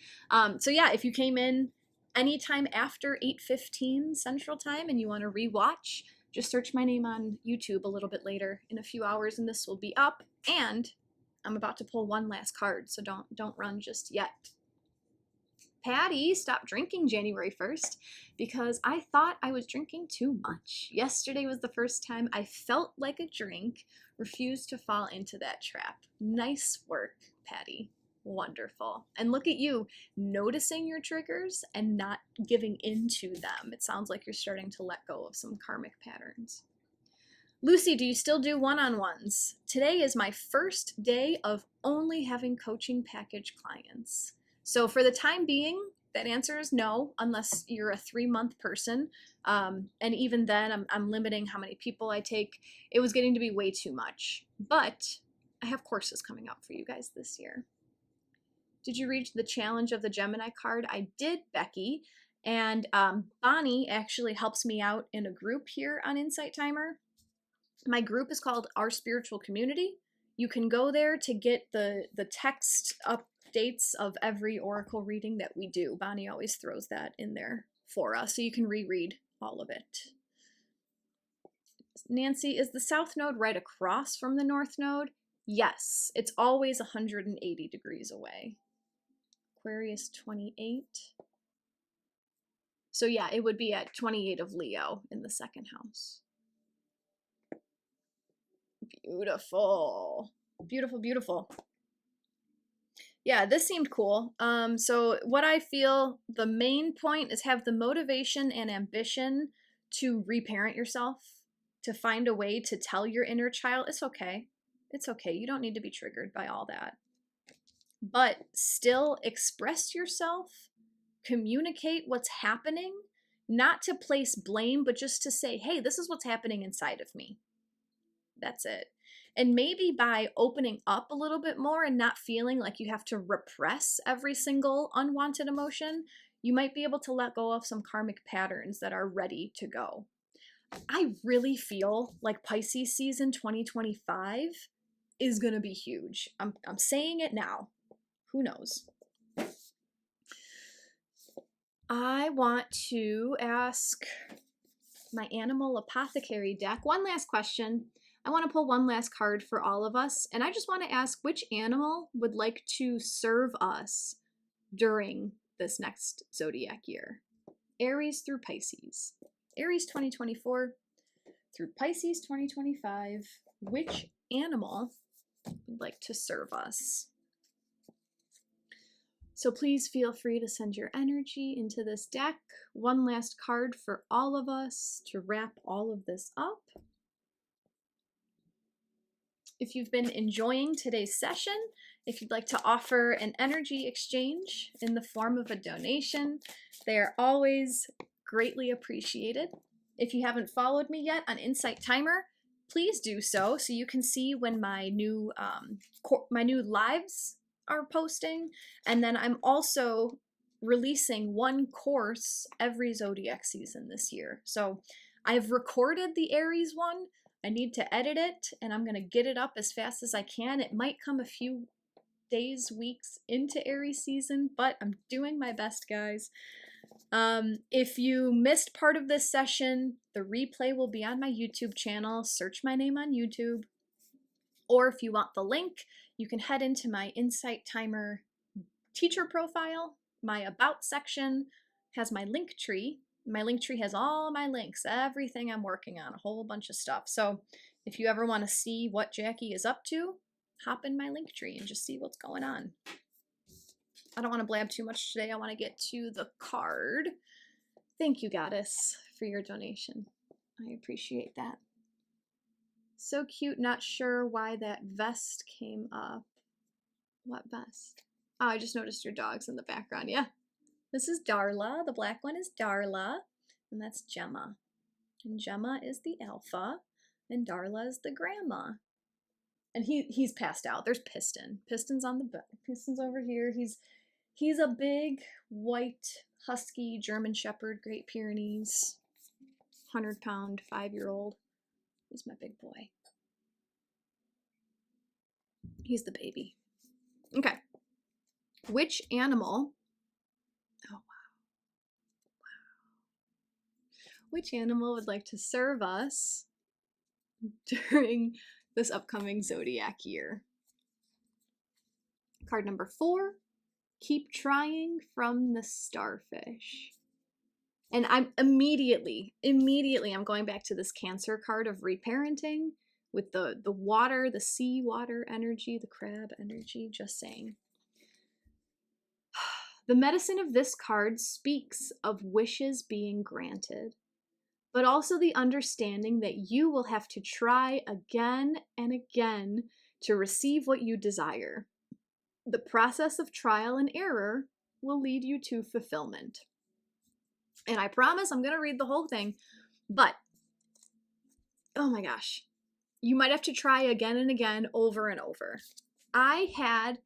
S1: So yeah, if you came in anytime after 8:15 Central Time and you want to rewatch, just search my name on YouTube a little bit later in a few hours and this will be up. And I'm about to pull one last card, so don't run just yet. Patty stopped drinking January 1st because I thought I was drinking too much. Yesterday was the first time I felt like a drink, refused to fall into that trap. Nice work, Patty. Wonderful. And look at you, noticing your triggers and not giving into them. It sounds like you're starting to let go of some karmic patterns. Lucy, do you still do one-on-ones? Today is my first day of only having coaching package clients. So for the time being, that answer is no, unless you're a 3-month person. And even then, I'm limiting how many people I take. It was getting to be way too much. But I have courses coming up for you guys this year. Did you read the challenge of the Gemini card? I did, Becky. And Bonnie actually helps me out in a group here on Insight Timer. My group is called Our Spiritual Community. You can go there to get the text updates of every oracle reading that we do. Bonnie always throws that in there for us, so you can reread all of it. Nancy, is the South Node right across from the North Node? Yes, it's always 180 degrees away. Aquarius 28. So yeah, it would be at 28 of Leo in the second house. Beautiful. Beautiful, beautiful. Yeah, this seemed cool. So what I feel the main point is have the motivation and ambition to reparent yourself, to find a way to tell your inner child, it's okay. It's okay. You don't need to be triggered by all that. But still express yourself, communicate what's happening, not to place blame, but just to say, hey, this is what's happening inside of me. That's it. And maybe by opening up a little bit more and not feeling like you have to repress every single unwanted emotion, you might be able to let go of some karmic patterns that are ready to go. I really feel like Pisces season 2025 is going to be huge. I'm saying it now. Who knows? I want to ask my animal apothecary deck one last question. I want to pull one last card for all of us, and I just want to ask which animal would like to serve us during this next zodiac year. Aries through Pisces. Aries 2024 through Pisces 2025. Which animal would like to serve us? So please feel free to send your energy into this deck. One last card for all of us to wrap all of this up. If you've been enjoying today's session, if you'd like to offer an energy exchange in the form of a donation, they are always greatly appreciated. If you haven't followed me yet on Insight Timer, please do so you can see when my new lives are posting. And then I'm also releasing one course every zodiac season this year. So I've recorded the Aries one. I need to edit it, and I'm going to get it up as fast as I can. It might come a few days, weeks into Aries season, but I'm doing my best, guys. If you missed part of this session, the replay will be on my YouTube channel. Search my name on YouTube. Or if you want the link, you can head into my Insight Timer teacher profile. My About section has my link tree. My link tree has all my links, everything I'm working on, a whole bunch of stuff. So if you ever want to see what Jacqui is up to, hop in my link tree and just see what's going on. I don't want to blab too much today. I want to get to the card. Thank you, Goddess, for your donation. I appreciate that. So cute. Not sure why that vest came up. What vest? Oh, I just noticed your dog's in the background. Yeah. This is Darla. The black one is Darla, and that's Gemma. And Gemma is the alpha, and Darla is the grandma. And he's passed out. There's Piston. Piston's on the back. Piston's over here. He's a big white husky German Shepherd, Great Pyrenees, 100-pound, 5-year-old. He's my big boy. He's the baby. Okay. Which animal? Oh, wow. Which animal would like to serve us during this upcoming zodiac year? Card number 4, keep trying from the starfish. And I'm immediately, I'm going back to this Cancer card of reparenting with the water, the sea water energy, the crab energy, just saying. The medicine of this card speaks of wishes being granted, but also the understanding that you will have to try again and again to receive what you desire. The process of trial and error will lead you to fulfillment. And I promise I'm going to read the whole thing, but oh my gosh, you might have to try again and again, over and over. I had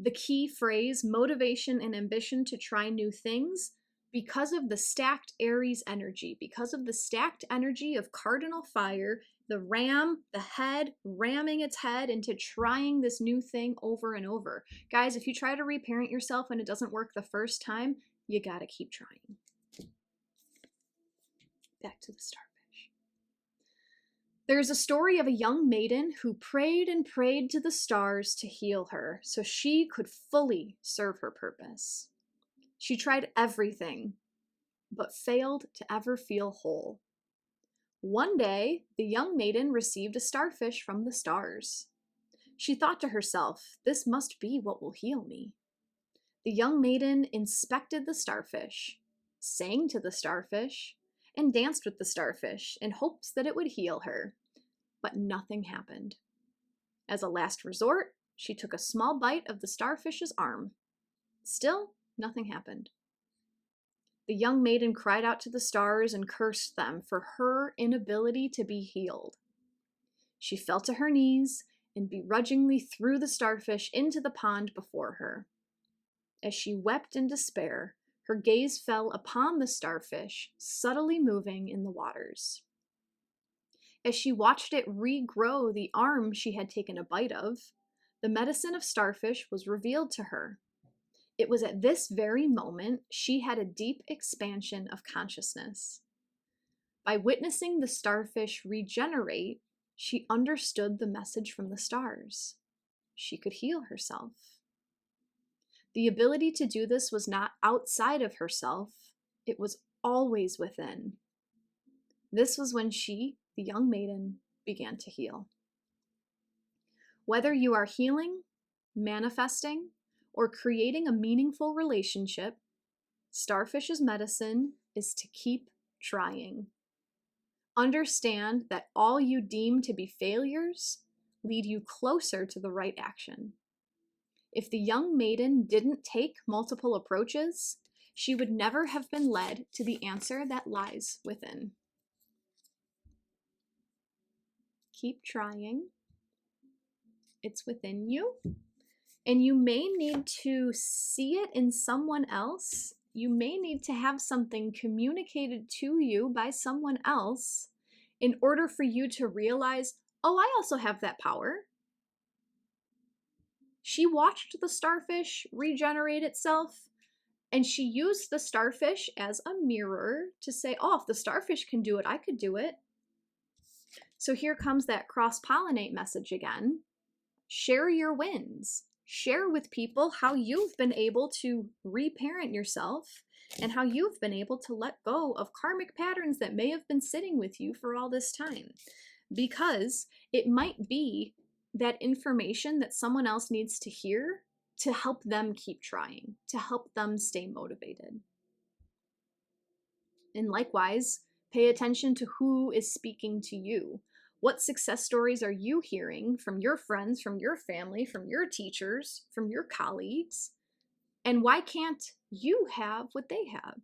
S1: the key phrase, motivation and ambition to try new things, because of the stacked Aries energy, because of the stacked energy of cardinal fire, the head ramming its head into trying this new thing over and over. Guys, if you try to reparent yourself and it doesn't work the first time, you gotta keep trying. Back to the starfish. There's a story of a young maiden who prayed and prayed to the stars to heal her so she could fully serve her purpose. She tried everything, but failed to ever feel whole. One day, the young maiden received a starfish from the stars. She thought to herself, this must be what will heal me. The young maiden inspected the starfish, sang to the starfish, and danced with the starfish in hopes that it would heal her, but nothing happened. As a last resort, she took a small bite of the starfish's arm. Still, nothing happened. The young maiden cried out to the stars and cursed them for her inability to be healed. She fell to her knees and begrudgingly threw the starfish into the pond before her. As she wept in despair, her gaze fell upon the starfish, subtly moving in the waters. As she watched it regrow the arm she had taken a bite of, the medicine of starfish was revealed to her. It was at this very moment she had a deep expansion of consciousness. By witnessing the starfish regenerate, she understood the message from the stars. She could heal herself. The ability to do this was not outside of herself, it was always within. This was when she, the young maiden, began to heal. Whether you are healing, manifesting, or creating a meaningful relationship, starfish's medicine is to keep trying. Understand that all you deem to be failures lead you closer to the right action. If the young maiden didn't take multiple approaches, she would never have been led to the answer that lies within. Keep trying. It's within you. And you may need to see it in someone else. You may need to have something communicated to you by someone else in order for you to realize, oh, I also have that power. She watched the starfish regenerate itself, and she used the starfish as a mirror to say, oh, if the starfish can do it, I could do it. So here comes that cross-pollinate message again. Share your wins. Share with people how you've been able to reparent yourself and how you've been able to let go of karmic patterns that may have been sitting with you for all this time. Because it might be that information that someone else needs to hear to help them keep trying, to help them stay motivated. And likewise, pay attention to who is speaking to you. What success stories are you hearing from your friends, from your family, from your teachers, from your colleagues? And why can't you have what they have?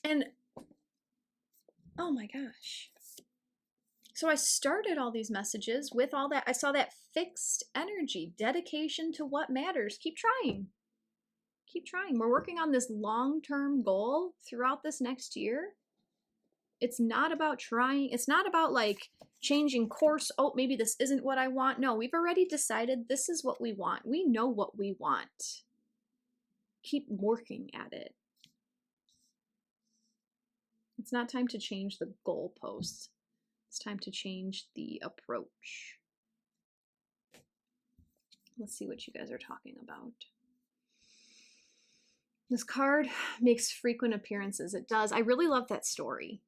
S1: And oh my gosh. So I started all these messages with all that. I saw that fixed energy, dedication to what matters. Keep trying. Keep trying. We're working on this long-term goal throughout this next year. It's not about trying. It's not about like changing course. Oh, maybe this isn't what I want. No, we've already decided this is what we want. We know what we want. Keep working at it. It's not time to change the goalposts. It's time to change the approach. Let's see what you guys are talking about. This card makes frequent appearances. It does. I really love that story.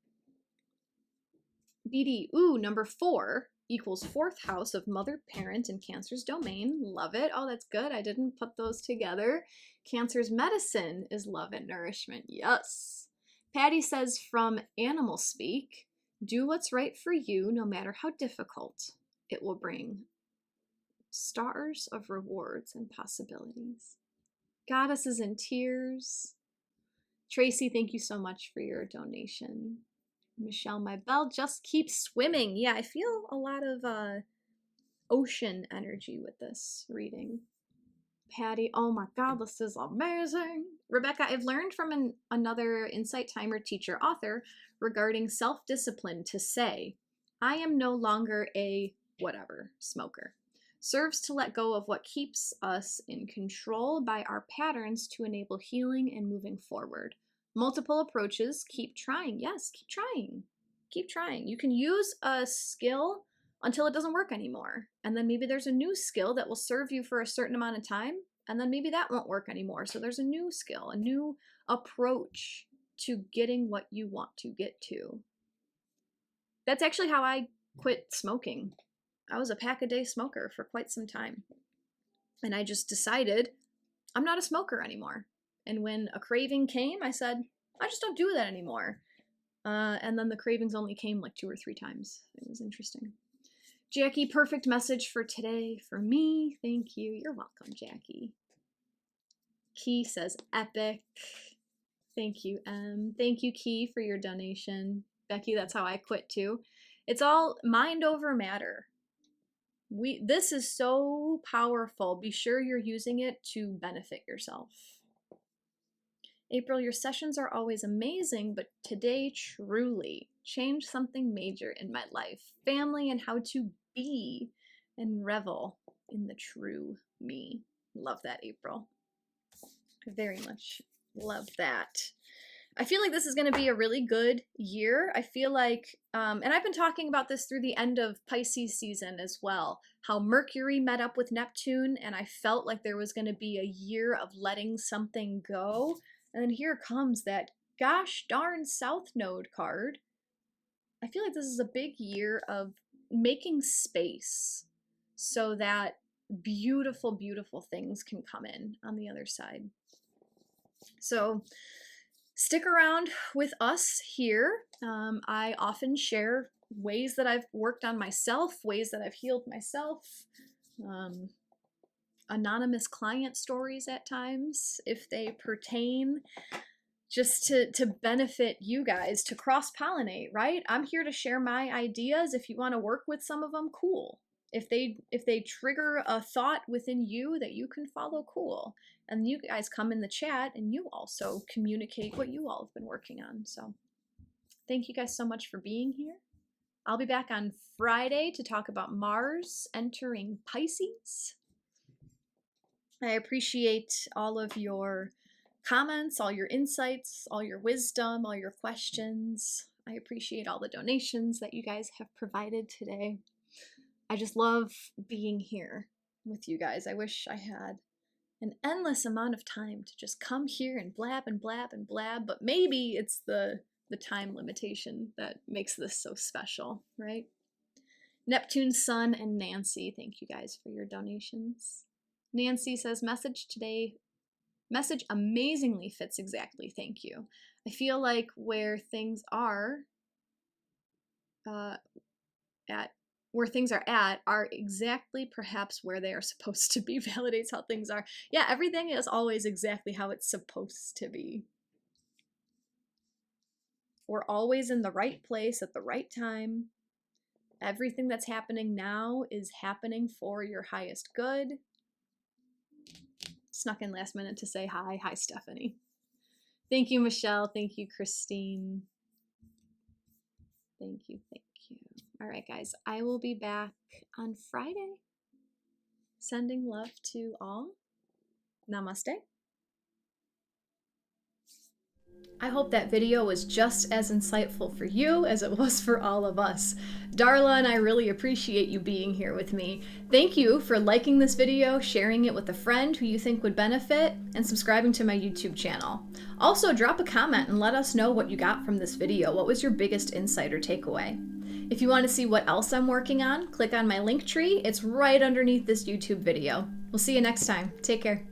S1: BD, ooh, number 4 equals 4th house of mother, parent, and Cancer's domain. Love it. Oh, that's good. I didn't put those together. Cancer's medicine is love and nourishment. Yes. Patty says from animal speak, do what's right for you no matter how difficult. It will bring stars of rewards and possibilities. Goddesses in tears. Tracy, thank you so much for your donation. Michelle, my bell just keeps swimming. Yeah, I feel a lot of ocean energy with this reading. Patty, oh my God, this is amazing. Rebecca, I've learned from another Insight Timer teacher author regarding self-discipline to say, I am no longer a whatever smoker. Serves to let go of what keeps us in control by our patterns to enable healing and moving forward. Multiple approaches, keep trying. Yes, keep trying. Keep trying. You can use a skill until it doesn't work anymore. And then maybe there's a new skill that will serve you for a certain amount of time, and then maybe that won't work anymore. So there's a new skill, a new approach to getting what you want to get to. That's actually how I quit smoking. I was a pack-a-day smoker for quite some time. And I just decided I'm not a smoker anymore. And when a craving came, I said, I just don't do that anymore. And then the cravings only came like 2 or 3 times. It was interesting. Jackie, perfect message for today for me. Thank you. You're welcome, Jackie. Key says epic. Thank you, M. Thank you, Key, for your donation. Becky, that's how I quit too. It's all mind over matter. This is so powerful. Be sure you're using it to benefit yourself. April, your sessions are always amazing, but today truly changed something major in my life. Family and how to be and revel in the true me. Love that, April. I very much love that. I feel like this is going to be a really good year. I feel like, and I've been talking about this through the end of Pisces season as well, how Mercury met up with Neptune, and I felt like there was going to be a year of letting something go. And then here comes that gosh darn South Node card. I feel like this is a big year of making space so that beautiful, beautiful things can come in on the other side. So stick around with us here. I often share ways that I've worked on myself, ways that I've healed myself, anonymous client stories at times, if they pertain, just to benefit you guys, to cross-pollinate, right? I'm here to share my ideas. If you want to work with some of them, cool. If they trigger a thought within you that you can follow, cool. And you guys come in the chat and you also communicate what you all have been working on. So thank you guys so much for being here. I'll be back on Friday to talk about Mars entering Pisces. I appreciate all of your comments, all your insights, all your wisdom, all your questions. I appreciate all the donations that you guys have provided today. I just love being here with you guys. I wish I had an endless amount of time to just come here and blab and blab and blab, but maybe it's the time limitation that makes this so special, right? Neptune, Sun, and Nancy, thank you guys for your donations. Nancy says, message amazingly fits exactly, thank you. I feel like where things are are exactly perhaps where they are supposed to be. Validates how things are. Yeah, everything is always exactly how it's supposed to be. We're always in the right place at the right time. Everything that's happening now is happening for your highest good. Snuck in last minute to say hi. Hi, Stephanie. Thank you, Michelle. Thank you, Christine. Thank you. Thank you. All right, guys. I will be back on Friday. Sending love to all. Namaste. I hope that video was just as insightful for you as it was for all of us. Darla and I really appreciate you being here with me. Thank you for liking this video, sharing it with a friend who you think would benefit, and subscribing to my YouTube channel. Also, drop a comment and let us know what you got from this video. What was your biggest insight or takeaway? If you want to see what else I'm working on, click on my link tree. It's right underneath this YouTube video. We'll see you next time. Take care.